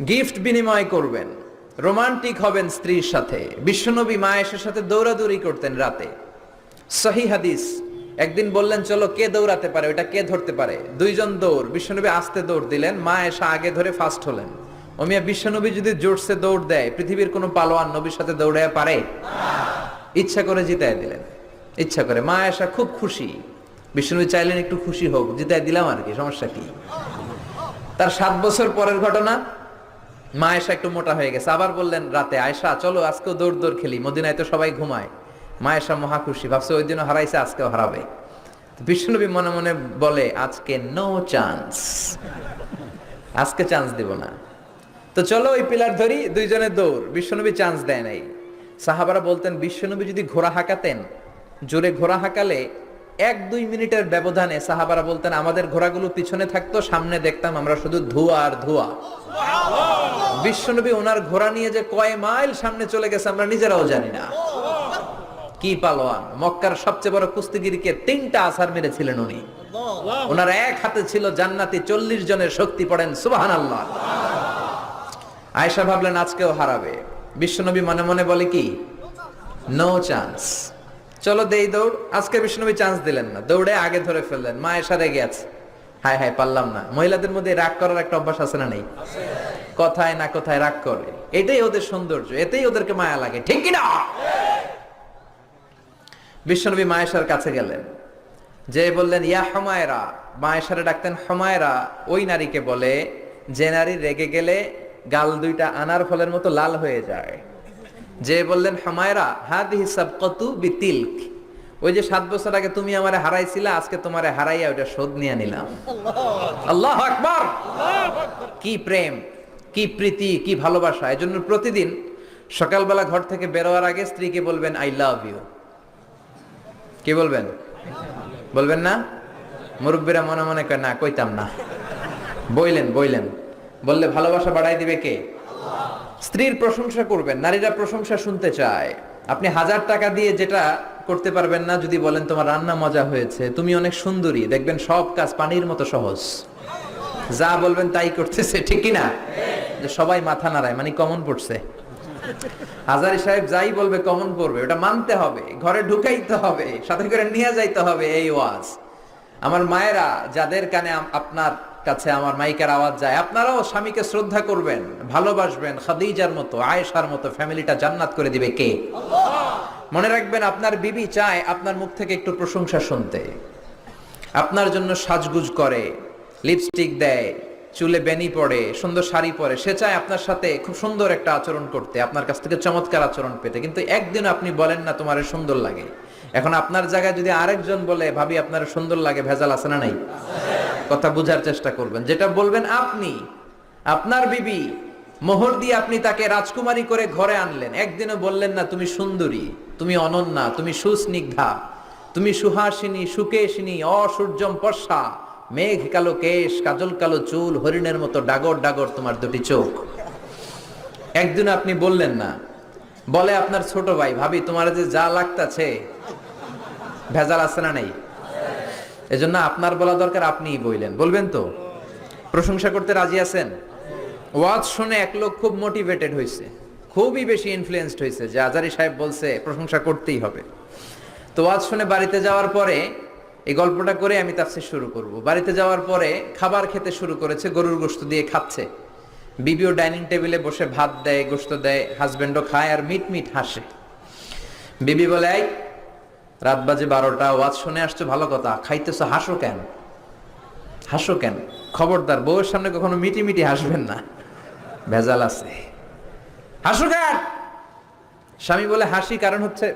Gift বিনিময় করবেন, romantic হবেন স্ত্রীর সাথে। বিশ্বনবী মা আয়েশার সাথে দৌড়াদৌড়ি করতেন রাতে। সহিহ হাদিস। একদিন বললেন চলো কে দৌড়াতে পারে, ওটা কে ধরতে পারে। দুইজন দৌড়, বিশ্বনবী আস্তে দৌড় দিলেন, মা আয়েশা আগে ধরে ফার্স্ট হলেন। ওমিয়া বিশ্বনবী যদি জোরসে দৌড় দেয়, পৃথিবীর কোনো পালোয়ান নবীর সাথে দৌড়ে পারে? ইচ্ছা করে জিতায় দিলেন, ইচ্ছা করে। মা আয়েশা খুব খুশি। বিশ্বনবী চাইলেন একটু খুশি হোক, জিতায় দিলাম আর কি, সমস্যা কি। তার 7 বছর পরের ঘটনা। মা আয়েশা একটু মোটা হয়ে গেছে, আবার বললেন রাতে, আয়েশা চলো আজকেও দৌড় দৌড় খেলি, মদিনায় তো সবাই ঘুমায়। মা আয়েশা মহা খুশি, ভাবছে ওই দিনও হারাইছে, আজকেও হারাবে। বিশ্বনবী মনে মনে বলে আজকে নো চান্স, আজকে চান্স দিব না। তো চলো ওই পিলার ধরি, দুইজনে দৌড়। বিশ্বনবী চান্স দেয় নাই। সাহাবারা বলতেন বিশ্বনবী যদি ঘোড়া হাঁকাতেন, জোরে ঘোড়া হাঁকালে 1-2 মিনিটের ব্যবধানে সাহাবারা বলতেন আমাদের ঘোড়াগুলো পিছনে থাকতো, সামনে দেখতাম আমরা শুধু ধোঁয়া আর ধোঁয়া। বিশ্বনবী ওনার ঘোড়া নিয়ে যে কয় মাইল সামনে চলে গেছে আমরা নিজেরাও জানি না। কি পালোয়ান! মক্কার সবচেয়ে বড় কুস্তিগিরকে 3টা আছার মেরেছিলেন উনি। ওনার এক হাতে ছিল জান্নাতি 40 জনের শক্তি, পড়েন সুবহানাল্লাহ। আয়েশা ভাবলেন আজকেও হারাবে। বিশ্বনবী মনে মনে বলে কি, নো চান্স, চলো দেই দৌড়। আজকে বিশ্বনবী চান্স দিলেন না, দৌড়ে আগে ধরে ফেললেন। মা আয়েশা রেগে আছে, হায় হায় পারলাম না। মহিলাদের মধ্যে রাগ করার একটা অভ্যাস আছে না নেই? কথায় না কথায় রাগ করে, এটাই ওদের সৌন্দর্য, এতেই ওদেরকে মায়া লাগে, ঠিক কিনা? বিশ্বনবী মা আয়েশার কাছে গেলেন, যে বললেন ইয়া হুমায়রা। মা আয়েশারে ডাকতেন হুমায়রা। ওই নারীকে বলে যে নারী রেগে গেলে গাল দুইটা আনার ফলের মতো লাল হয়ে যায়। যে বললেন হুমায়রা হাদিহি সাবকাতু বিতিলক। ওই যে 7 বছর আগে তুমি আমারে হারাইছিলা, আজকে তোমারে হারাইয়া ওটা শোধ নিয়ে নিলাম। আল্লাহু আকবার! কি প্রেম, কি প্রীতি, কি ভালোবাসা। এজন্য প্রতিদিন সকালবেলা ঘর থেকে বেরোয়ার আগে স্ত্রীকে বলবেন আই লাভ ইউ। কি বলবেন? বলবেন না? মুরব্বীরা মনে মনে কয় না, কইতাম না। বললেন বললে ভালোবাসা বাড়াই দিবে কে? স্ত্রীর প্রশংসা করবেন। নারীরা প্রশংসা শুনতে চায়। আপনি 1000 টাকা দিয়ে যেটা করতে পারবেন না, যদি বলেন তোমার রান্না মজা হয়েছে, তুমি অনেক সুন্দরী, দেখবেন সব কাজ পানির মতো সহজ। যা বলবেন তাই করতেছে, ঠিক কিনা? যে সবাই মাথা নাড়ায়, মানে কমন পড়ছে। হাজারি সাহেব যাই বলবে কমন পড়বে, ওটা মানতে হবে, ঘরে ঢুকাইতে হবে, সাথে করে নিয়ে যাইতে হবে। এই ওয়াজ আমার মায়েরা, যাদের কানে আপনার কাছে আমার মাইকের আওয়াজ যায়, আপনারাও স্বামীকে শ্রদ্ধা করবেন, ভালোবাসবেন। খাদিজার মতো, আয়েশার মতো ফ্যামিলিটা জান্নাত করে দিবে কে? মনে রাখবেন, আপনার বিবি চায় আপনার মুখ থেকে একটু প্রশংসা শুনতে। আপনার জন্য সাজগুজ করে, লিপস্টিক দেয়, চুলে বেনি পড়ে, সুন্দর শাড়ি পরে। সে চায় আপনার সাথে খুব সুন্দর একটা আচরণ করতে, আপনার কাছ থেকে চমৎকার আচরণ পেতে। কিন্তু একদিন আপনি বলেন না তোমার সুন্দর লাগে। এখন আপনার জায়গায় যদি আরেকজন বলে ভাবি আপনার সুন্দর লাগে, ভেজাল আছে না নাই? কথা বুঝার চেষ্টা করবেন। যেটা বলবেন আপনি, আপনার বিবি, মোহর দিয়ে আপনি তাকে রাজকুমারী করে ঘরে আনলেন, একদিনও বললেন না তুমি সুন্দরী, তুমি অনন্যা, তুমি সুস্নিগ্ধা, তুমি সুহাসিনী, সুকেশিনী, অসূর্যম পর্ষা, মেঘ কালো কেশ, কাজল কালো চুল, হরিণের মতো ডাগর ডাগর তোমার দুটি চোখ। একদিন আপনি বললেন না। বলে আপনার ছোট ভাই, ভাবি তোমার যে যা লাগতাছে, ভেজাল আছে না নেই? এজন্য আপনার বলা দরকার, আপনিই বললেন। বলবেন তো? প্রশংসা করতে রাজি আছেন? ওয়াজ শুনে এক লোক খুব মোটিভেটেড হয়েছে, খুবই বেশি ইনফ্লুয়েন্সড হয়েছে যে আজারি সাহেব বলছে প্রশংসা করতেই হবে। তো ওয়াজ শুনে বাড়িতে যাওয়ার পরে, এই গল্পটা করে আমি তাফসীর শুরু করব। বাড়িতে যাওয়ার পরে খাবার খেতে শুরু করেছে, গরুর গোশত দিয়ে খাচ্ছে। বিবিও ডাইনিং টেবিলে বসে ভাত দেয়, গোশত দেয়, হাজবেন্ডও খায় আর মিট মিট হাসে। বিবি বলে, এই রাত বাজে 12টা, ওয়াজ শুনে আসছো ভালো কথা, খাইতেছো, হাসো কেন? হাসো কেন? খবরদার বউয়ের সামনে কখনো মিটি মিটি হাসবেন না, ভেজাল আছে। হাসো কেন? স্বামী বলে, হাসি কারণ হচ্ছে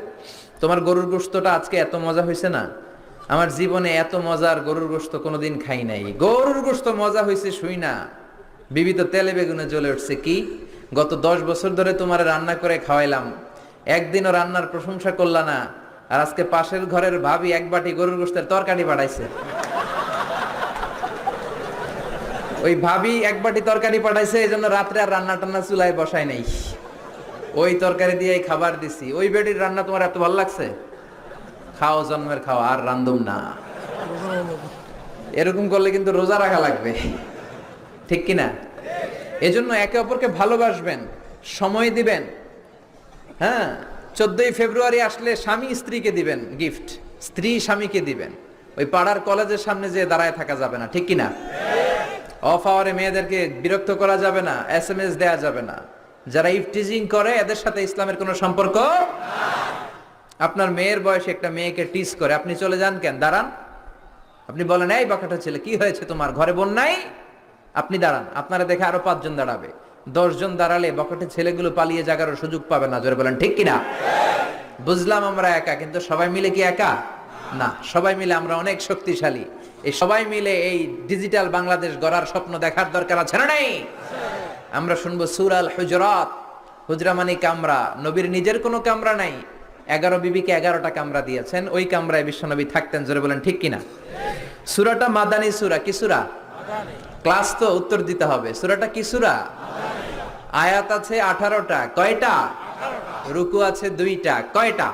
তোমার গরুর গোশতটা আজকে এত মজা হয়েছে না, আমার জীবনে এত মজার গরুর গোশত কোনোদিন খাই নাই। গরুর গোশত মজা হয়েছে শুই না, বিবি তো তেলে বেগুনে জ্বলে উঠছে। কি, গত 10 বছর ধরে তোমার রান্না করে খাওয়াইলাম, একদিনও রান্নার প্রশংসা করলা না, আর আজকে পাশের ঘরের ভাবি 1 বাটি গরুর গোশতের তরকারি পাঠাইছে। ওই ভাবি 1 বাটি তরকারি পাঠাইছে, এই জন্য রাত্রে আর রান্না টান্না চুলায় বসাই নাই, ওই তরকারি দিয়েই খাবার দিছি। ওই বেটির রান্না তোমার এত ভালো লাগছে, খাও জন্মের খাও, আর রান্ধুম না। এরকম করলে কিন্তু রোজা রাখা লাগবে, ঠিক কিনা? এজন্য একে অপরকে ভালোবাসবেন, সময় দিবেন। হ্যাঁ, 14ই ফেব্রুয়ারি আসলে স্বামী স্ত্রীকে দিবেন গিফট, স্ত্রী স্বামীকে দিবেন। ওই পাড়ার কলেজের সামনে যে দাঁড়ায় থাকা যাবে না, ঠিক কিনা? অফ আওয়ারে মেয়েদেরকে বিরক্ত করা যাবে না, SMS দেয়া যাবে না। যারা ইফটিজিং করে এদের সাথে ইসলামের কোনো সম্পর্ক। আপনার মেয়ের বয়সে একটা মেয়েকে টিজ করে, আপনি চলে যান কেন? দাঁড়ান। আপনি বলেন, এই বাকাটা ছেলে, কি হয়েছে তোমার, ঘরে বোন নাই? আপনি দাঁড়ান, আপনারা দেখে আরো 5 জন দাঁড়াবে। 10 জন দাঁড়ালে বকাটে ছেলেগুলো পালিয়ে যাওয়ার সুযোগ পাবে না। জোরে বলেন ঠিক কিনা? বুঝলাম আমরা একা, কিন্তু সবাই মিলে কি একা না? সবাই মিলে আমরা অনেক শক্তিশালী। এই সবাই মিলে এই ডিজিটাল বাংলাদেশ গড়ার স্বপ্ন দেখার দরকার আছে না নেই? আমরা শুনবো সূরা আল হুজরাত। হুজরা মানে কামরা, নবীর নিজের কোনো কামরা নাই। 11 বিবিকে 11টা কামরা দিয়েছেন, ওই কামরায় বিশ্বনবী থাকতেন। জোরে বলেন ঠিক কিনা? সূরাটা মাদানী সূরা। কি সূরা? ক্লাস তো উত্তর দিতে হবে। সূরাটা কি সূরা? আয়াত আছে 18টা। কয়টা? রুকু আছে 2টা। কয়টা?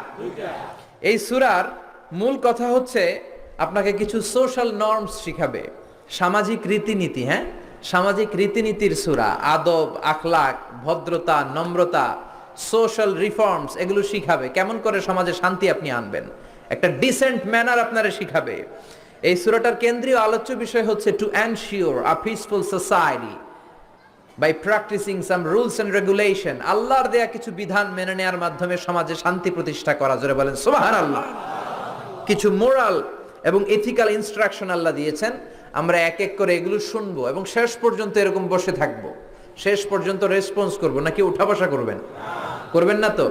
এই সূরার মূল কথা হচ্ছে আপনাকে কিছু সোশ্যাল নর্মস শিখাবে, সামাজিক রীতিনীতি। হ্যাঁ, সামাজিক রীতিনীতির সূরা। আদব, আখলাক, ভদ্রতা, নম্রতা, সোশ্যাল রিফর্মস এগুলো শিখাবে। কেমন করে সমাজে শান্তি আপনি আনবেন, একটা ডিসেন্ট ম্যানার আপনারা শিখাবে। এই সূরাটার কেন্দ্রীয় আলোচ্য বিষয় হচ্ছে to ensure a peaceful society by practising some rules and regulation. আল্লাহর দেয়া কিছু বিধান মেনে নেওয়ার মাধ্যমে সমাজে শান্তি প্রতিষ্ঠা করা। জোরে বলেন সুবহানাল্লাহ। কিছু মোরাল এবং এথিক্যাল ইনস্ট্রাকশন আল্লাহ দিয়েছেন। আমরা এক এক করে এগুলো শুনবো এবং শেষ পর্যন্ত এরকম বসে থাকবো। শেষ পর্যন্ত রেসপন্স করবো, নাকি উঠা বসা করবেন? করবেন না তো?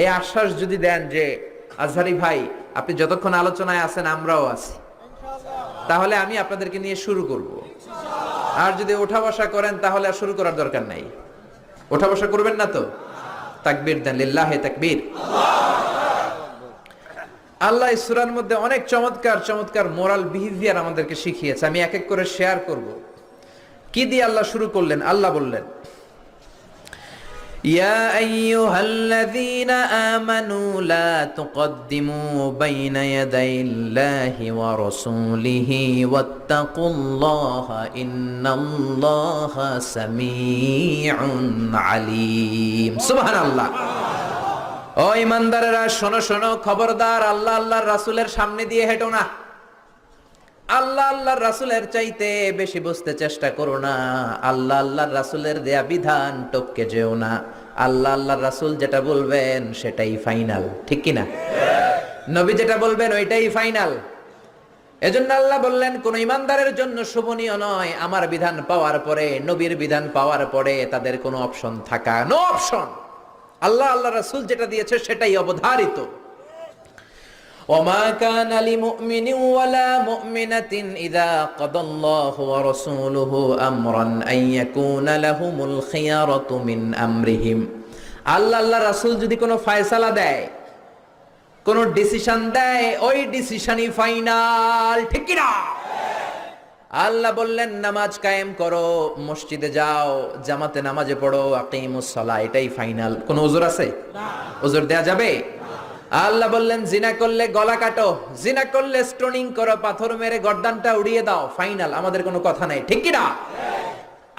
এই আশ্বাস যদি দেন যে আজহারি ভাই আপনি যতক্ষণ আলোচনায় আছেন আমরাও আছি, তাহলে আমি আপনাদেরকে নিয়ে শুরু করব। আর যদি ওঠা বসা করেন তাহলে আর শুরু করার দরকার নাই। ওঠা বসা করবেন না তো? তাকবীর দেন, লিল্লাহি তাকবীর। আল্লাহ এই সূরার মধ্যে অনেক চমৎকার চমৎকার মোরাল বিহেভিয়ার আমাদেরকে শিখিয়েছে। আমি এক এক করে শেয়ার করব। কি দিয়ে আল্লাহ শুরু করলেন? আল্লাহ বললেন, ইয়া আইয়ুহাল্লাযীনা আমানু লা তুকদ্দিমু বাইনা ইয়াদাইল্লাহি ওয়া রাসূলিহি ওয়াত্তাকুল্লাহা ইন্নাল্লাহা সামিউন আলীম। সুবহানাল্লাহ। ও ইমানদারেরা শোনো শোনো, খবরদার আল্লাহ আল্লাহর রাসূলের সামনে দিয়ে হেঁটো না। আল্লাহ আল্লাহর রাসূলের চাইতে বেশি বুঝতে চেষ্টা করো না। আল্লাহ আল্লাহর রাসূলের দেয়া বিধান টপকে যেও না। আল্লাহ আল্লাহর রাসূল যেটা বলবেন সেটাই ফাইনাল, ঠিক কি না? নবী যেটা বলবেন ওইটাই ফাইনাল। এজন্য আল্লাহ বললেন, কোন ইমানদারের জন্য শোভনীয় নয় আমার বিধান পাওয়ার পরে, নবীর বিধান পাওয়ার পরে তাদের কোনো অপশন থাকা। No option. আল্লাহ আল্লাহ রাসূল যেটা দিয়েছে সেটাই অবধারিত। ওমা কানা লিমুমিনিন ওয়ালা মুমিনাতিন ইযা কাদাল্লাহু ওয়া রাসূলুহু আমরান আন ইয়াকুনা লাহুমুল খিয়ারাতু মিন আমরিহিম। আল্লাহ আল্লাহ রাসূল যদি কোনো ফয়সালা দেয়, কোনো ডিসিশন দেয়, ওই ডিসিশনই ফাইনাল, ঠিক কি না? আল্লাহ বললেন নামাজ কায়েম করো, মসজিদে যাও, জামাতে নামাজে পড়ো, আকিমুস সালাহ, এটাই ফাইনাল। কোনো ওযর আছে? না। ওযর দেয়া যাবে? আল্লাহ বললেন জিনা করলে গলা কাটো, জিনা করলে স্টোনিং করো, পাথর মেরে গর্দানটা উড়িয়ে দাও, ফাইনাল। আমাদের কোনো কথা নাই, ঠিক কি না?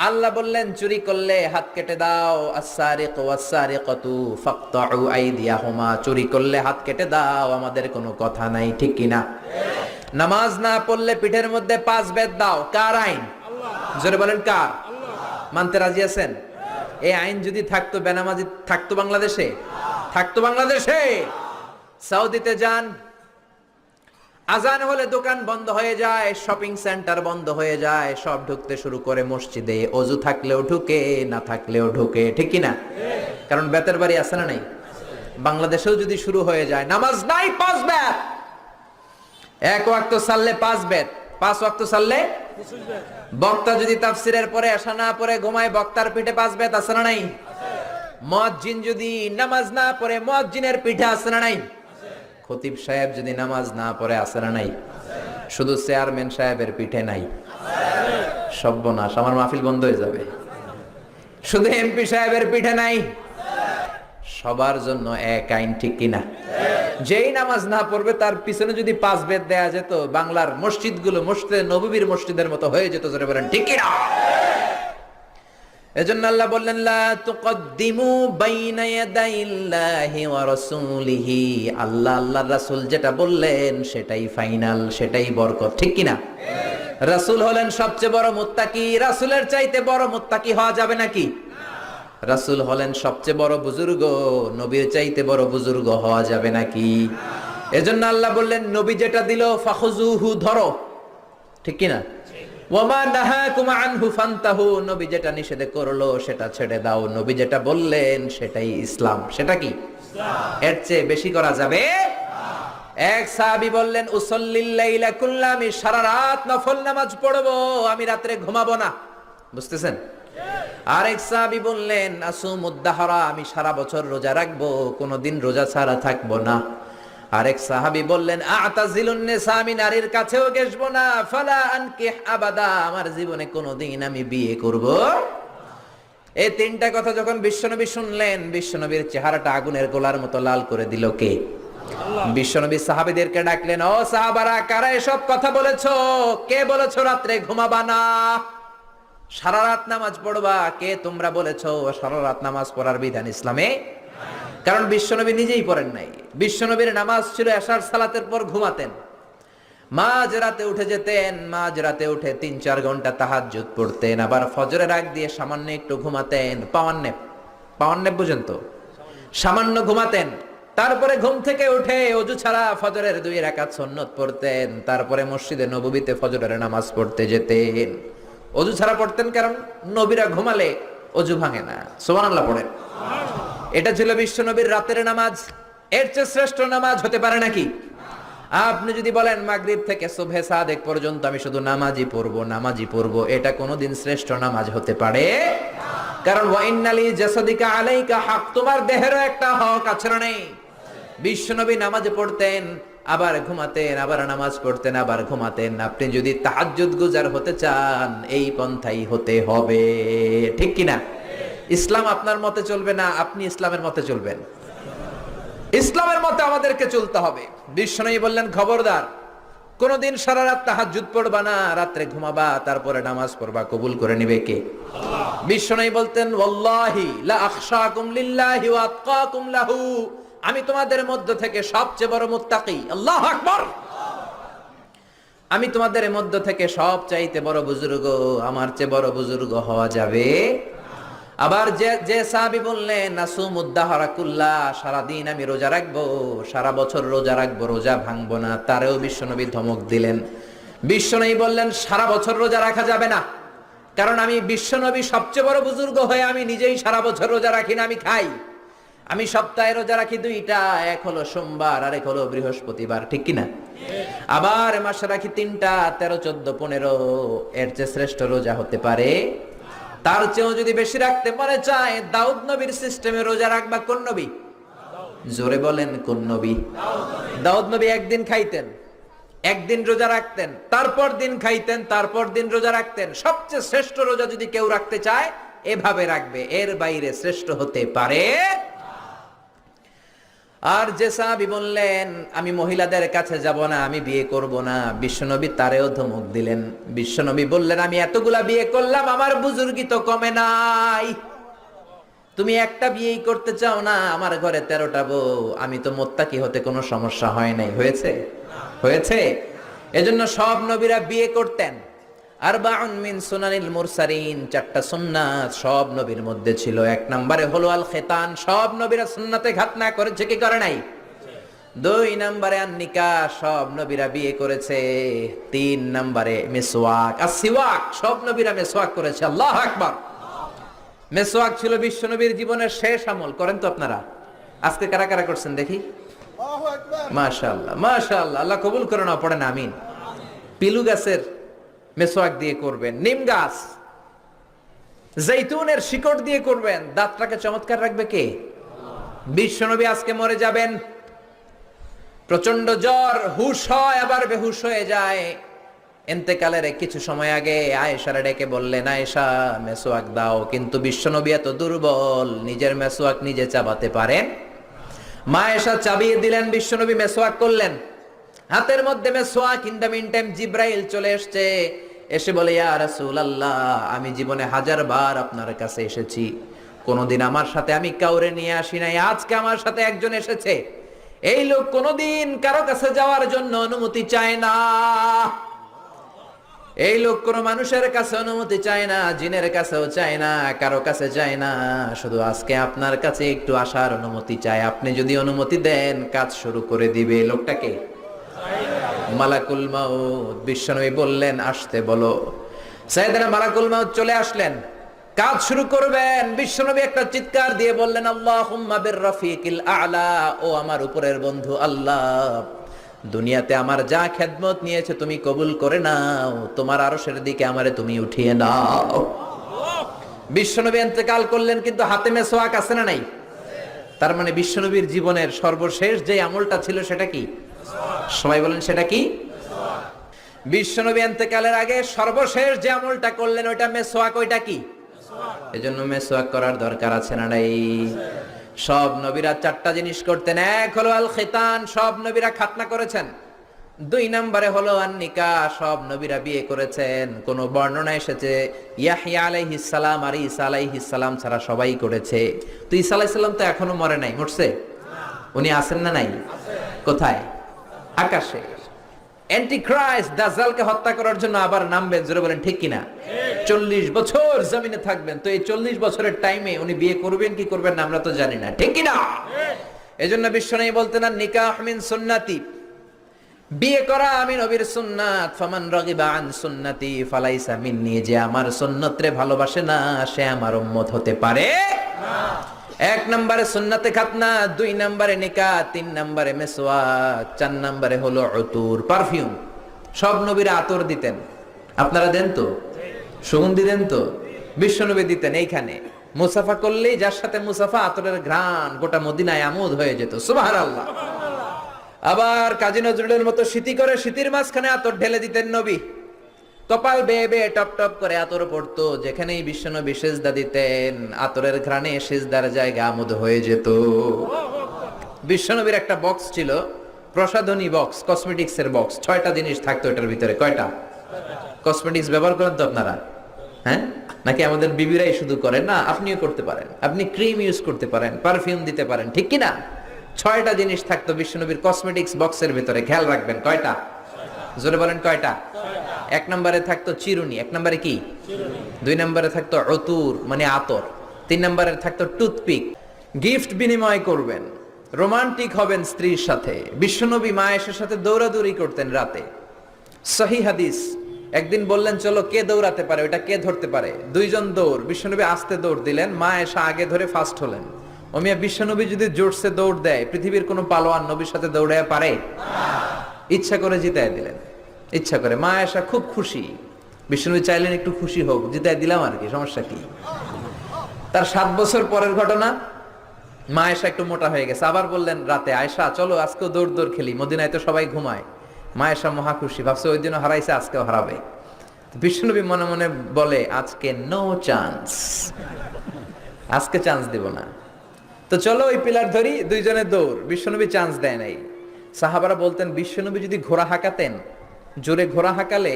আল্লাহ বললেন চুরি করলে হাত কেটে দাও, আস-সারিকু ওয়াস-সারিকাতু ফাকতাউ আইদিয়াহুমা, চুরি করলে হাত কেটে দাও, আমাদের কোনো কথা নাই, ঠিক কি না? নামাজ না পড়লে পিঠের মধ্যে 5 বেত দাও। কার আইন? আল্লাহ। জোরে বলেন কার? আল্লাহ। মানতে রাজি আছেন? এই আইন যদি থাকতো, বেনামাজি থাকতো বাংলাদেশে? থাকতো বাংলাদেশে? সৌদিতে যান, আজান হলে দোকান বন্ধ হয়ে যায়, শপিং সেন্টার বন্ধ হয়ে যায়, সব ঢুকতে শুরু করে মসজিদে। অজু থাকলেও ঢুকে, না থাকলেও ঢুকে, ঠিক কি না? কারণ বেতের বাড়ি আছে না নাই? বাংলাদেশেও যদি শুরু হয়ে যায়, নামাজ নাই 5 বেত, 1 ওয়াক্ত সারলে 5 বেত, 5 ওয়াক্ত সারলে। বক্তা যদি তাফসিরের পরে এশা না পড়ে ঘুমায়, বক্তার পিঠে 5 বেত আছে না নাই? মুয়াজ্জিন যদি নামাজ না পড়ে, মুয়াজ্জিনের পিঠে আছে না নাই? খতিব সাহেব যদি নামাজ না পড়ে, আছে না নাই? শুধু চেয়ারম্যান সাহেবের পিঠে নাই। সর্বনাশ, আমার মাহফিল বন্ধ হয়ে যাবে। শুধু এমপি সাহেবের পিঠে নাই। সবার জন্য এক আইন, ঠিক কিনা? যেই নামাজ না পড়বে তার পিছনে যদি 5 বেত দেয়া যেত, বাংলার মসজিদগুলো মসজিদে নববীর মসজিদের মতো হয়ে যেত। জোরে বলেন ঠিক কিনা? এজন্য আল্লাহ বললেন লা তুকদ্দিমু বাইনা ইয়াদাইল্লাহি ওয়া রাসূলিহি, আল্লাহ আল্লাহর রাসূল যেটা বললেন সেটাই ফাইনাল, সেটাই বরকত, ঠিক কি না? রাসূল হলেন সবচেয়ে বড় মুত্তাকি, রাসূলের চাইতে বড় মুত্তাকি হওয়া যাবে নাকি? রাসূল হলেন সবচেয়ে বড় বুজুর্গ, নবীর চাইতে বড় বুজুর্গ হওয়া যাবে নাকি? এজন্য আল্লাহ বললেন নবী যেটা দিল ফাখুযুহু, ধরো, ঠিক কি না? ওয়ামা নাহাকুম আনহু ফান্তাহু, নবী যেটা নিষেধ করলো সেটা ছেড়ে দাও, নবী যেটা বললেন সেটাই ইসলাম। সেটা কি ইসলাম? এর চেয়ে বেশি করা যাবে? এক সাহাবী বললেন উসাল্লিল লাইলা কুল্লা, আমি সারা রাত নফল নামাজ পড়বো, আমি রাতে ঘুমাবো না। বুঝতেছেন? আরেক সাহাবী বললেন আসুমুদ দাহরা, আমি সারা বছর রোজা রাখবো, কোনোদিন রোজা ছাড়া থাকবো না। আরেক সাহাবী বললেন আতাজিলুন নিসা, আমি নারীর কাছেও ঘেসবো না, ফালা আনকিহ আবাদা, আমার জীবনে কোনোদিন আমি বিয়ে করব। এই তিনটা কথা যখন বিশ্বনবী শুনলেন, বিশ্বনবীর চেহারাটা আগুনের গোলার মতো লাল করে দিল কে? আল্লাহ। বিশ্বনবী সাহাবীদেরকে ডাকলেন, ও সাহাবারা, কারা এসব কথা বলেছো? কে বলেছো রাত্রে ঘুমাবা না, সারা রাত নামাজ পড়বা? কে তোমরা বলেছো সারা রাত নামাজ পড়ার বিধান ইসলামে? কারণ বিশ্বনবী নিজেই পড়েন নাই। বিশ্বনবীর নামাজ ছিল এশার সালাতের পর ঘুমাতেন, মাঝ রাতে উঠে যেতেন, মাঝ রাতে উঠে ৩-৪ ঘন্টা তাহাজ্জুদ পড়তেন, আবার ফজরের আগ দিয়ে সামান্য একটু ঘুমাতেন, পাওয়ার নেপ বুঝেন তো, সামান্য ঘুমাতেন। তারপরে ঘুম থেকে উঠে ওযু ছাড়া ফজরের 2 রাকাত সুন্নত পড়তেন, তারপরে মসজিদে নববীতে ফজরের নামাজ পড়তে যেতেন। ওযু ছাড়া পড়তেন কারণ নবীরা ঘুমালে ওযু ভাঙে না। সুবহানাল্লাহ পড়েন। এটা ছিল বিশ্বনবীর রাতের নামাজ। এর চেয়ে শ্রেষ্ঠ নামাজ হতে পারে নাকি? আপনি যদি বলেন মাগরিব থেকে সুবহে সাদেক পর্যন্ত আমি শুধু নামাজই পড়বো, এটা কোনোদিন শ্রেষ্ঠ নামাজ হতে পারে? কারণ ওয়া ইন্নালি জাসাদিকা আলাইকা হক, তোমার দেহেরও একটা হক আছে না নেই? বিশ্বনবী নামাজ পড়তেন, আবার ঘুমাতেন, আবার নামাজ পড়তেন, আবার ঘুমাতেন। আপনি যদি তাহাজ্জুদ গুজার হতে চান, এই পন্থাই হতে হবে, ঠিক কিনা? ইসলাম আপনার মতে চলবে না, আপনি ইসলামের মতে চলবেন। ইসলামের মতে আমাদেরকে চলতে হবে। বিশ্বনবী বললেন খবরদার, কোনদিন সারা রাত তাহাজ্জুদ পড়বা না, রাত্রে ঘুমাবা, তারপরে নামাজ পড়বা, কবুল করে নেবে কে? আল্লাহ। বিশ্বনবী বলতেন ওয়াল্লাহি লা আখশাকুম লিল্লাহি ওয়া আতকাকুম লাহু, আমি তোমাদের মধ্য থেকে সবচেয়ে বড় মুত্তাকি, আল্লাহু আকবার, আমি তোমাদের মধ্য থেকে সবচাইতে বড় বুজুর্গ, আমার চেয়ে বড় বুজুর্গ হওয়া যাবে? আবার যে সাহাবী বললেন নাসুমুদ দাহরা কুল্লা, সারা দিন আমি রোজা রাখবো, সারা বছর রোজা রাখবো, রোজা ভাঙবো না, তারেও বিশ্বনবী ধমক দিলেন। বিশ্বনবী বললেন সারা বছর রোজা রাখা যাবে না, কারণ আমি বিশ্বনবী সবচেয়ে বড় বুজুর্গ হয়ে আমি নিজেই সারা বছর রোজা রাখি না, আমি খাই। আমি সপ্তাহে রোজা রাখি 2টা, এক হলো সোমবার আর এক হলো বৃহস্পতিবার, ঠিক কিনা? আবার মাসে রাখি 3টা, 13, 14, 15। এর চেয়ে শ্রেষ্ঠ রোজা হতে পারে? তার চেয়েও যদি বেশি রাখতে পারে চায়, দাউদ নবীর সিস্টেমে রোজা রাখবা কোন নবী? জোরে বলেন কোন নবী? দাউদ নবী একদিন খাইতেন, একদিন রোজা রাখতেন, তারপর দিন খাইতেন, তারপর দিন রোজা রাখতেন। সবচেয়ে শ্রেষ্ঠ রোজা যদি কেউ রাখতে চায় এভাবে রাখবে, এর বাইরে শ্রেষ্ঠ হতে পারে? আর যে সাহাবী বললেন আমি মহিলাদের কাছে যাব না, আমি বিয়ে করব না, বিশ্বনবী তারেও ধমক দিলেন। বিশ্বনবী বললেন আমি এতগুলা বিয়ে করলাম, আমার বুজুর্গি তো কমে নাই, তুমি একটা বিয়েই করতে চাও না, আমার ঘরে 13টা বউ, আমি তো মুত্তাকি হতে কোনো সমস্যা হয় নাই, হয়েছে? হয়েছে। এজন্য সব নবীরা বিয়ে করতেন। আরবাউন মিন সুনানিল মুরসালিন, 4টা সুন্নাত সব নবীর মধ্যে ছিল। 1 নম্বরে হলো আল খিতান, সব নবীরা সুন্নাতে ঘাত না করেছে কি করে নাই? 2 নম্বরে আন নিকাহ, সব নবীরা বিয়ে করেছে। 3 নম্বরে মিসওয়াক, আসিওয়াক, সব নবীরা মিসওয়াক করেছে। আল্লাহু আকবার। মিসওয়াক ছিল বিশ্ব নবীর জীবনের শেষ আমল। করেন তো আপনারা? আজকে কারা কারা করছেন দেখি? আল্লাহু আকবার, মাশাআল্লাহ মাশাআল্লাহ, আল্লাহ কবুল করুন, পড়েন আমিন। পিলু গাছের মেসওয়াক দিয়ে করবেন, নিম গাছ, জৈতুনের শিকড় দিয়ে করবেন, দাঁতটাকে চমৎকার রাখবে কে? বিশ্বনবী আজকে মরে যাবেন, প্রচন্ড জ্বর, হুশ হয় আবার বেহুশ হয়ে যায়। ইন্তেকালের কিছু সময় আগে আয়েশারে ডেকে বললেন আয়েশা মেসওয়াক দাও, কিন্তু বিশ্বনবী এত দুর্বল, নিজের মেসওয়াক নিজে চাবাতে পারেন? মা আয়েশা চাবিয়ে দিলেন, বিশ্বনবী মেসওয়াক করলেন, হাতের মধ্যে মেসওয়াক। ইন দ্য মিন টাইম জিব্রাইল চলে এসেছে, এসে বলে, ইয়া রাসূলুল্লাহ, আমি জীবনে 1000 বার আপনার কাছে এসেছি, কোনোদিন আমার সাথে আমি কাউরে নিয়ে আসি নাই, আজকে আমার সাথে একজন এসেছে। এই লোক কোনোদিন কারো কাছে যাওয়ার জন্য অনুমতি চায় না। এই লোক কোনো মানুষের কাছে অনুমতি চায় না, জিনের কাছেও চায় না, কারো কাছে চায় না, শুধু আজকে আপনার কাছে একটু আসার অনুমতি চায়। আপনি যদি অনুমতি দেন কাজ শুরু করে দিবে। লোকটাকে মালাকুল মাউত। বিশ্বনবী বললেন, আসতে বলো। সাইয়েদনা মালাকুল মাউত চলে আসলেন, কাজ শুরু করবেন। বিশ্বনবী একটা চিৎকার দিয়ে বললেন, আল্লাহুম্মা বির রাফিকিল আ'লা, ও আমার উপরের বন্ধু আল্লাহ, দুনিয়াতে আমার যা খেদমত নিয়েছে তুমি কবুল করে নাও, তোমার আরশের দিকে আমারে তুমি উঠিয়ে নাও। বিশ্বনবী ইন্তেকাল করলেন, কিন্তু হাতে মেসওয়াক আছে না নাই? তার মানে বিশ্বনবীর জীবনের সর্বশেষ যে আমলটা ছিল সেটা কি? সবাই বলেন সেটা কি? বিশ্বনবী ইন্তেকালের আগে সর্বশেষ যে আমলটা করলেন ওইটা মেসওয়াক। ওইটা কি? এজন্য মেসওয়াক করার দরকার আছে না নাই? সব নবীরা 4টা জিনিস করতেন। এক হলো আল খিতান, সব নবীরা খাতনা করেছেন। 2 নম্বরে হলো আন নিকাহ, সব নবীরা বিয়ে করেছেন। কোন বর্ণনা এসেছে ইয়াহইয়া আলাইহিস সালাম আর ঈসা আলাইহিস সালাম ছাড়া সবাই করেছে। তো ঈসা আলাইহিস সালাম তো এখনো মরে নাই, মরছে? উনি আছেন না নাই? কোথায়? আকাশে। অ্যান্টিক্রাইস্ট দাজ্জালকে হত্যা করার জন্য আবার নামবেন, জোরে বলেন ঠিক কিনা? 40 বছর জমিনে থাকবেন। তো এই 40 বছরের টাইমে উনি বিয়ে করবেন কি করবেন না আমরা তো জানি না, ঠিক কিনা? এজন্য বিশ্বনবী বলতেন, নিকাহ মিন সুন্নতি, বিয়ে করা আমি নবীর সুন্নাত। ফামান রাগিবা আন সুন্নতি ফালাইসা মিন্নি, যে আমার সুন্নতরে ভালোবাসে না সে আমার উম্মত হতে পারে না। 1 নম্বরে সুন্নাতে খাতনা, 2 নম্বরে নিকাহ, 3 নম্বরে মেসওয়াক, 4 নম্বরে হলো উতুর, পারফিউম। সব নবীরা আতর দিতেন, আপনারা দেন তো? সুগন্ধি দেন তো? বিশ্বনবী দিতেন। এইখানে মুসাফা করলেই যার সাথে মুসাফা, আতরের ঘ্রাণ গোটা মদিনায় আমোদ হয়ে যেত। সুবহানাল্লাহ। আবার কাজী নজরুলের মতো শীতি করে শীতির মাঝখানে আতর ঢেলে দিতেন নবী। কপাল বেয়ে বেয়ে টপ টপ করে আতর পড়তো। যেখানেই বিশ্বনবী সিজদা দিতেন আতরের ঘ্রাণে সিজদার জায়গা আমোদ হয়ে যেত। বিশ্বনবীর একটা বক্স ছিল, প্রসাধনী বক্স, কসমেটিক্স এর বক্স। 6টা জিনিস থাকতো এটার ভিতরে। কয়টা? কসমেটিক্স ব্যবহার করেন তো আপনারা? হ্যাঁ, নাকি আমাদের বিবিরাই শুধু করেন? না, আপনিও করতে পারেন। আপনি ক্রিম ইউজ করতে পারেন, পারফিউম দিতে পারেন, ঠিক কি না? 6টা জিনিস থাকতো বিশ্বনবীর কসমেটিক্স বক্সের ভিতরে। খেয়াল রাখবেন কয়টা? জোরে বলেন কয়টা? 1 নম্বরে থাকতো চিরুনি। 1 নম্বরে কি? 2 নম্বরে থাকতো উতুর মানে আতর। 3 নম্বরে থাকতো টুথপিক। গিফট বিনিময় করবেন, রোমান্টিক হবেন স্ত্রীর সাথে। বিশ্বনবী মায়েশার সাথে দৌড়াদৌড়ি করতেন রাতে। সহিহ হাদিস। একদিন বললেন, চলো কে দৌড়াতে পারে, ওটা কে ধরতে পারে? 2 জন দৌড়। বিশ্বনবী আস্তে দৌড় দিলেন, মায়েশা আগে ধরে ফার্স্ট হলেন। ওমিয়া বিশ্বনবী যদি জোরসে দৌড় দেয়, পৃথিবীর কোনো পালোয়ান নবীর সাথে দৌড়ায় পারে? ইচ্ছা করে জিতায় দিলেন, ইচ্ছা করে। মায়েশা খুব খুশি। বিশ্বনবী চাইলেন একটু খুশি হোক, জিতায় দিলাম আর কি, সমস্যা কি? তার 7 বছর পরের ঘটনা। মায়েশা একটু মোটা হয়ে গেছে। আবার বললেন রাতে, আয়েশা চলো আজকেও দৌড় দৌড় খেলি, মদিনায় তো সবাই ঘুমায়। মায়েশা মহা খুশি, ভাবছে ওই দিনও হারাইছে, আজকেও হারাবে। বিশ্বনবী মনে মনে বলে, আজকে নো চান্স, আজকে চান্স দিব না। তো চলো ওই পিলার ধরি, 2 জনের দৌড়। বিশ্বনবী চান্স দেয় নাই। সাহাবারা বলতেন, বিশ্বনবী যদি ঘোড়া হাঁকাতেন, জোরে ঘোড়া হাঁকালে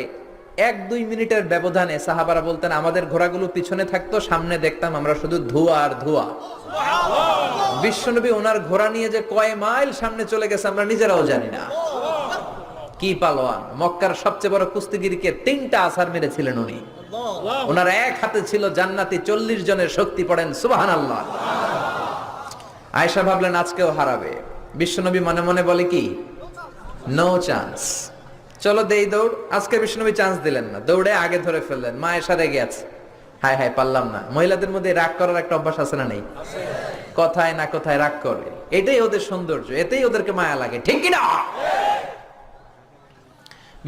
1-2 মিনিটের ব্যবধানে সাহাবারা বলতেন আমাদের ঘোড়াগুলো পিছনে থাকতো, সামনে দেখতাম আমরা শুধু ধোঁয়া আর ধোঁয়া। বিশ্বনবী ওনার ঘোড়া নিয়ে যে কয় মাইল সামনে চলে গেছে আমরা নিজেরাও জানি না। কি পালোয়ান! মক্কার সবচেয়ে বড় কুস্তিগিরকে 3টা আছাড় মেরেছিলেন উনি। ওনার এক হাতে ছিল জান্নাতি 40 জনের শক্তি। পড়েন সুবহানাল্লাহ। আয়েশা ভাবলেন আজকেও হারাবে। বিশ্বনবী মনে মনে বলে কি, নো চান্স, চলো দেই দৌড়। আজকে বিশ্বনবী চান্স দিলেন না, দৌড়ে আগে ধরে ফেললেন। মায়েশা রেগে আছে, হায় হায় পারলাম না। মহিলাদের মধ্যে রাগ করার একটা অভ্যাস আছে না নেই? কথায় না কথায় রাগ করে, এটাই ওদের সৌন্দর্য, এতেই ওদেরকে মায়া লাগে, ঠিক কিনা?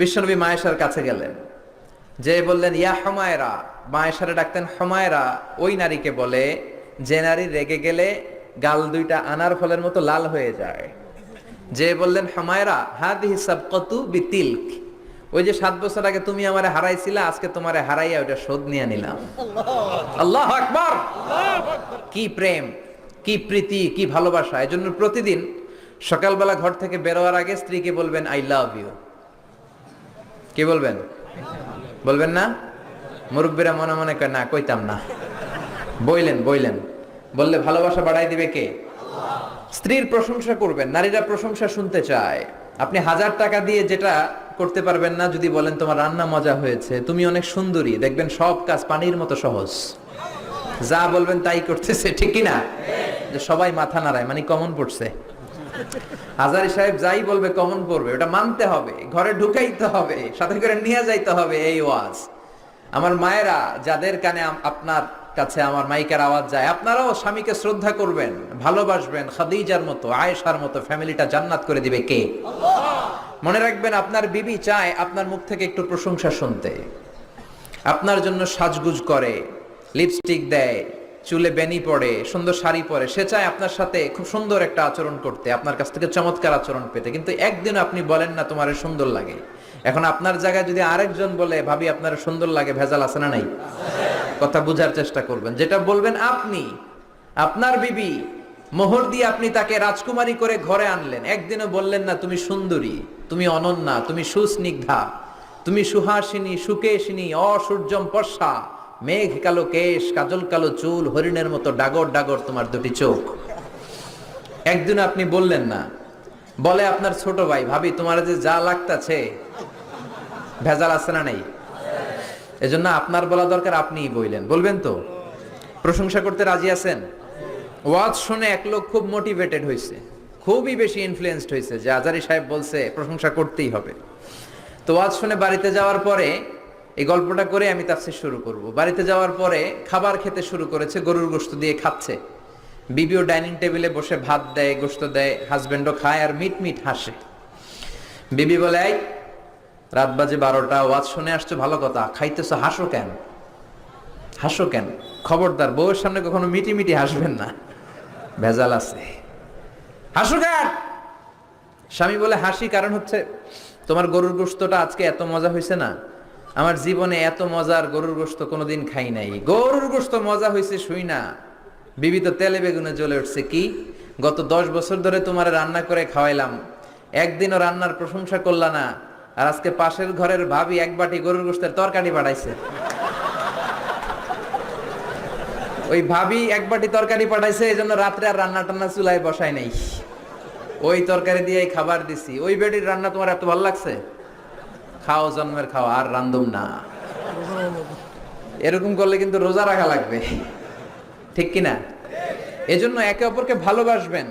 বিশ্বনবী মায়েশার কাছে গেলেন, যে বললেন ইয়া হুমায়রা। মায়েশারে ডাকতেন হুমায়রা। ওই নারীকে বলে যে নারী রেগে গেলে গাল 2টা আনার ফলের মতো লাল হয়ে যায়। যে বললেন হুমায়রা হাদিহি সাবকাতু বিতিলক, ওই যে 7 বছর আগে তুমি আমারে হারাইছিলা, আজকে তোমারে হারাইয়া ওটা শোধ নিয়ে নিলাম। আল্লাহু আকবার! কি প্রেম, কি প্রীতি, কি ভালোবাসা! এজন্য প্রতিদিন সকালবেলা ঘর থেকে বেরোয়ার আগে স্ত্রীকে বলবেন আই লাভ ইউ। কি বলবেন? বলবেন না? মুরব্বীরা মনে মনে কয় না, কইতাম না। বললেন বললে ভালোবাসা বাড়াই দিবে কে? স্ত্রীর প্রশংসা করবেন। নারীরা প্রশংসা শুনতে চায়। আপনি 1000 টাকা দিয়ে যেটা করতে পারবেন না, যদি বলেন তোমার রান্না মজা হয়েছে, তুমি অনেক সুন্দরী, দেখবেন সব কাজ পানির মতো সহজ। যা বলবেন তাই করতেছে, ঠিক কিনা? যে সবাই মাথা নাড়ায়, মানে কমন পড়ছে। হাজারি সাহেব যাই বলবে কমন পড়বে, ওটা মানতে হবে, ঘরে ঢুকাইতে হবে, সাথে করে নিয়ে যাইতে হবে। এই ওয়াজ আমার মায়েরা, যাদের কানে আপনার কাছে আমার মাইকের আওয়াজ যায়, আপনারাও স্বামীকে শ্রদ্ধা করবেন, ভালোবাসবেন। খাদিজার মতো, আয়েশার মতো ফ্যামিলিটা জান্নাত করে দিবে কে? মনে রাখবেন, আপনার বিবি চায় আপনার মুখ থেকে একটু প্রশংসা শুনতে। আপনার জন্য সাজগুজ করে, লিপস্টিক দেয়, চুলে বেনি পড়ে, সুন্দর শাড়ি পরে। সে চায় আপনার সাথে খুব সুন্দর একটা আচরণ করতে, আপনার কাছ থেকে চমৎকার আচরণ পেতে। কিন্তু একদিন আপনি বলেন না তোমার সুন্দর লাগে। এখন আপনার জায়গায় যদি আরেকজন বলে ভাবি আপনার সুন্দর লাগে, ভেজাল আছে না নাই? কথা বুঝার চেষ্টা করবেন। যেটা বলবেন আপনি, আপনার বিবি, মোহর দিয়ে আপনি তাকে রাজকুমারী করে ঘরে আনলেন, একদিনও বললেন না তুমি সুন্দরী, তুমি অনন্যা, তুমি সুস্নিগ্ধা, তুমি সুহাসিনী, সুকেশিনী, অসূর্যম পর্ষা, মেঘ কালো কেশ, কাজল কালো চুল, হরিণের মতো ডাগর ডাগর তোমার দুটি চোখ। একদিন আপনি বললেন না। বলে আপনার ছোট ভাই, ভাবি তোমার যে যা লাগতাছে, ভেজাল আছে না নাই? এজন্য আপনার বলা দরকার, আপনিই বললেন। বলবেন তো? প্রশংসা করতে রাজি আছেন? ওয়াজ শুনে এক লোক খুব মোটিভেটেড হয়েছে, খুবই বেশি ইনফ্লুয়েন্সড হয়েছে যে আজারি সাহেব বলছে প্রশংসা করতেই হবে। তো ওয়াজ শুনে বাড়িতে যাওয়ার পরে, এই গল্পটা করে আমি তাফসীর শুরু করব। বাড়িতে যাওয়ার পরে খাবার খেতে শুরু করেছে, গরুর গোশত দিয়ে খাচ্ছে। বিবিও ডাইনিং টেবিলে বসে ভাত দেয়, গোশত দেয়, হাজবেন্ডও খায় আর মিট মিট হাসে। বিবি বলে, এই রাত বাজে 12টা, ওয়াজ শুনে আসছো ভালো কথা, খাইতেছো, হাসো কেন? হাসো কেন? খবরদার বউয়ের সামনে কখনো মিটি মিটি হাসবেন না, ভেজাল আছে। হাসো কেন? স্বামী বলে, হাসি কারণ হচ্ছে তোমার গরুর গোশতটা আজকে এত মজা হয়েছে না, আমার জীবনে এত মজার গরুর গোশত কোনোদিন খাই নাই। গরুর গোশত মজা হয়েছে শুই না, বিবি তো তেলে বেগুনে জ্বলে উঠছে। কি গত 10 বছর ধরে তোমার রান্না করে খাওয়াইলাম, একদিনও রান্নার প্রশংসা করলা না, আর আজকে পাশের ঘরের ভাবি এক বাটি গরুর গোশতের তরকারি পাঠাইছে। ওই ভাবি এক বাটি তরকারি পাঠাইছে, এই জন্য রাত্রে আর রান্না টান্না চুলায় বসাই নাই, ওই তরকারি দিয়ে খাবার দিছি। ওই বেটির রান্না তোমার এত ভালো লাগছে, খাও জন্মের খাও, আর রান্ধুম না। এরকম করলে কিন্তু রোজা রাখা লাগবে, ঠিক কিনা? এজন্য একে অপরকে ভালোবাসবেন,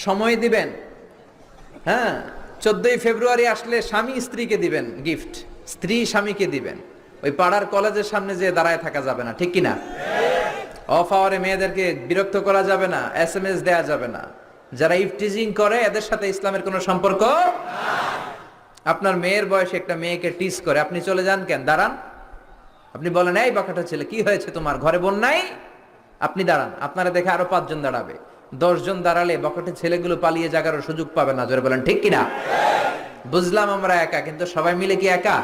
সময় দিবেন। হ্যাঁ, 14ই ফেব্রুয়ারি আসলে স্বামী স্ত্রীকে দিবেন গিফট, স্ত্রী স্বামীকে দিবেন। ওই পাড়ার কলেজের সামনে যে দাঁড়ায় থাকা যাবে না, ঠিক কিনা? অফ আওয়ারে মেয়েদেরকে বিরক্ত করা যাবে না, SMS দেয়া যাবে না। যারা ইফটিজিং করে এদের সাথে ইসলামের কোনো সম্পর্ক। আপনার মেয়ের বয়সে একটা মেয়েকে টিজ করে, আপনি চলে যান কেন? দাঁড়ান। আপনি বলেন, এই বাকাটা ছেলে, কি হয়েছে তোমার, ঘরে বোন নাই? আপনি দাঁড়ান, আপনারা দেখে আরো 5 জন দাঁড়াবে। 10 জন দাঁড়ালে বকাটে ছেলেগুলো পালিয়ে যাওয়ার সুযোগ পাবে না। জোরে বলেন ঠিক কিনা? বুঝলাম আমরা একা, কিন্তু সবাই মিলে কি একা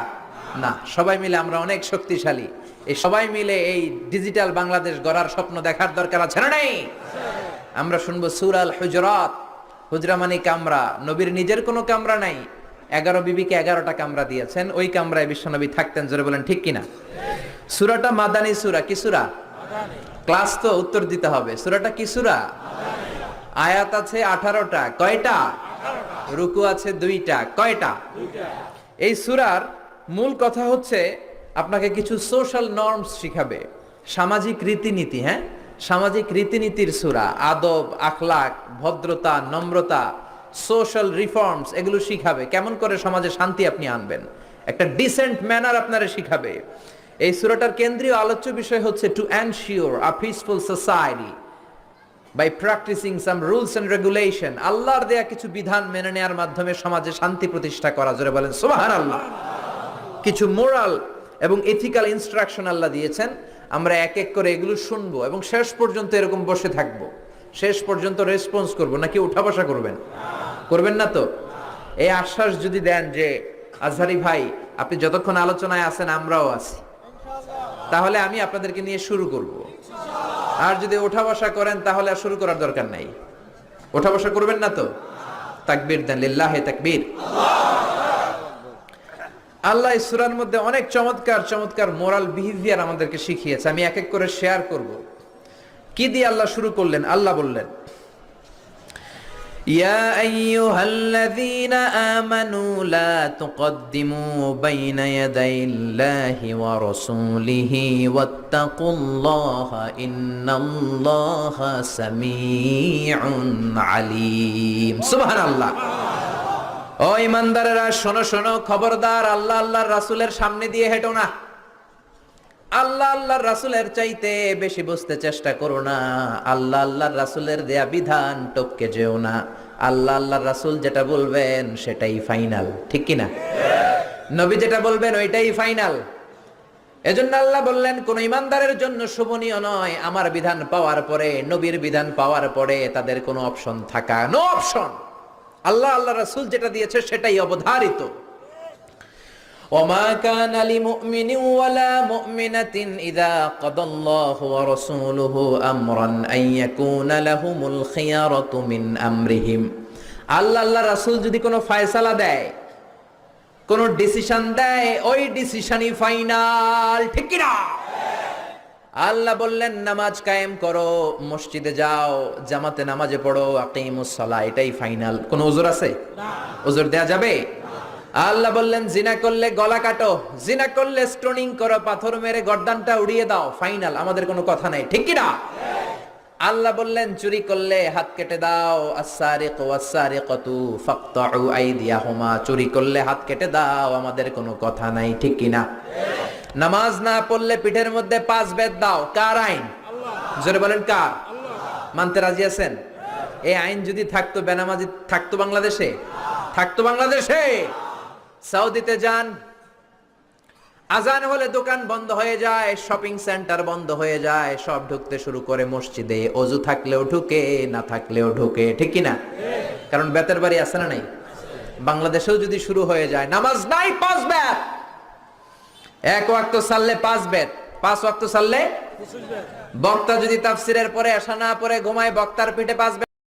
না? সবাই মিলে আমরা অনেক শক্তিশালী। এই সবাই মিলে এই ডিজিটাল বাংলাদেশ গড়ার স্বপ্ন দেখার দরকার আছে না নেই? আমরা শুনবো সূরা আল হুজরাত। হুজরা মানে কামরা, নবীর নিজের কোনো কামরা নাই। 11 বিবিকে 11টা কামরা দিয়েছেন, ওই কামরায় বিশ্বনবী থাকতেন। জোরে বলেন ঠিক কিনা? সূরাটা মাদানী সূরা। কি সূরা? ক্লাস তো উত্তর দিতে হবে। সূরাটা কি সূরা? আয়াত আছে 18টা। কয়টা? রুকু আছে 2টা। কয়টা? এই সূরার মূল কথা হচ্ছে আপনাকে কিছু সোশ্যাল নর্মস শিখাবে, সামাজিক রীতিনীতি। হ্যাঁ, সামাজিক রীতিনীতির সূরা। আদব, আখলাক, ভদ্রতা, নম্রতা, সোশ্যাল রিফর্মস, এগুলো শিখাবে। কেমন করে সমাজে শান্তি আপনি আনবেন, একটা ডিসেন্ট ম্যানার আপনারা শিখাবে। এই সূরাটার কেন্দ্রীয় আলোচ্য বিষয় হচ্ছে to ensure a peaceful society by practising some rules and regulation. আল্লাহর দেয়া কিছু বিধান মেনে নেওয়ার মাধ্যমে সমাজে শান্তি প্রতিষ্ঠা করা। জোরে বলেন সুবহানাল্লাহ। কিছু মোরাল এবং এথিক্যাল ইনস্ট্রাকশন আল্লাহ দিয়েছেন। আমরা এক এক করে এগুলো শুনবো এবং শেষ পর্যন্ত এরকম বসে থাকবো, শেষ পর্যন্ত রেসপন্স করবো। নাকি উঠা বসা করবেন? করবেন না তো? এই আশ্বাস যদি দেন যে আজহারি ভাই আপনি যতক্ষণ আলোচনায় আছেন আমরাও আছি, তাহলে আমি আপনাদেরকে নিয়ে শুরু করব। আর যদি ওঠা বসা করেন তাহলে আর শুরু করার দরকার নাই। ওঠা বসা করবেন না তো? তাকবীর দেন, লিল্লাহে তাকবীর। আল্লাহ এই সূরার মধ্যে অনেক চমৎকার চমৎকার মোরাল বিহেভিয়ার আমাদেরকে শিখিয়েছে। আমি এক এক করে শেয়ার করব। কি দিয়ে আল্লাহ শুরু করলেন? আল্লাহ বললেন, ইয়া আইয়ুহাল্লাযীনা আমানু লা তুকদ্দিমু বাইনা ইয়াদাইল্লাহি ওয়া রাসূলিহি ওয়াত্তাকুল্লাহা ইন্নাল্লাহা সামিউন আলীম। সুবহানাল্লাহ। ও ইমানদারেরা শোনো শোনো, খবরদার আল্লাহ আল্লাহর রাসূলের সামনে দিয়ে হেঁটো না। আল্লাহ আল্লাহর রাসূলের চাইতে বেশি বুঝতে চেষ্টা করো না। আল্লাহ আল্লাহর রাসূলের দেয়া বিধান টপকে যেও না। আল্লাহ আল্লাহর রাসূল যেটা বলবেন সেটাই ফাইনাল, ঠিক কি না? নবী যেটা বলবেন ওইটাই ফাইনাল। এজন্য আল্লাহ বললেন, কোন ইমানদারের জন্য শোভনীয় নয় আমার বিধান পাওয়ার পরে, নবীর বিধান পাওয়ার পরে তাদের কোনো অপশন থাকা, নো অপশন। আল্লাহ আল্লাহ রাসূল যেটা দিয়েছে সেটাই অবধারিত। ওমা কানা লিমুমিনিন ওয়ালা মুমিনাতিন ইযা কাদাল্লাহু ওয়া রাসূলুহু আমরান আন ইয়াকুনা লাহুমুল খিয়ারাতু মিন আমরিহিম। আল্লাহ আল্লাহ রাসূল যদি কোনো ফয়সালা দেয়, কোনো ডিসিশন দেয়, ওই ডিসিশনই ফাইনাল, ঠিক কি না? আল্লাহ বললেন নামাজ কায়েম করো, মসজিদে যাও, জামাতে নামাজে পড়ো, আকিমুস সালাহ, এটাই ফাইনাল। কোনো ওযর আছে? না। ওযর দেয়া যাবে? আল্লাহ বললেন জিনা করলে গলা কাটো, জিনা করলে স্টোনিং করো, পাথর মেরে গর্দানটা উড়িয়ে দাও, ফাইনাল, আমাদের কোনো কথা নাই, ঠিক কি না? আল্লাহ বললেন চুরি করলে হাত কেটে দাও, আস-সারিকু ওয়াস-সারিকাতু ফাকতাউ আইদিয়াহুমা, চুরি করলে হাত কেটে দাও, আমাদের কোনো কথা নাই, ঠিক কি না? নামাজ না পড়লে পিঠের মধ্যে 5 বেত দাও, কার আইন? আল্লাহ। জোরে বলেন কার? আল্লাহ। মানতে রাজি আছেন? এই আইন যদি থাকতো, বেনামাজি থাকতো বাংলাদেশে? থাকতো বাংলাদেশে? সৌদিতে যান, আজান হলে দোকান বন্ধ হয়ে যায়, শপিং সেন্টার বন্ধ হয়ে যায়, সব ঢুকতে শুরু করে মসজিদে। অজু থাকলেও ঢুকে, না থাকলেও ঢুকে, ঠিক কি না? কারণ বেতের বাড়ি আছে না নাই? বাংলাদেশেও যদি শুরু হয়ে যায়, নামাজ নাই 5 বেত, এক ওয়াক্ত সাল্লে 5 বেত, 5 ওয়াক্ত সাল্লে, বক্তা যদি তাফসিরের পরে এশা না পড়ে ঘুমায়, বক্তার পিঠে 5 বেত।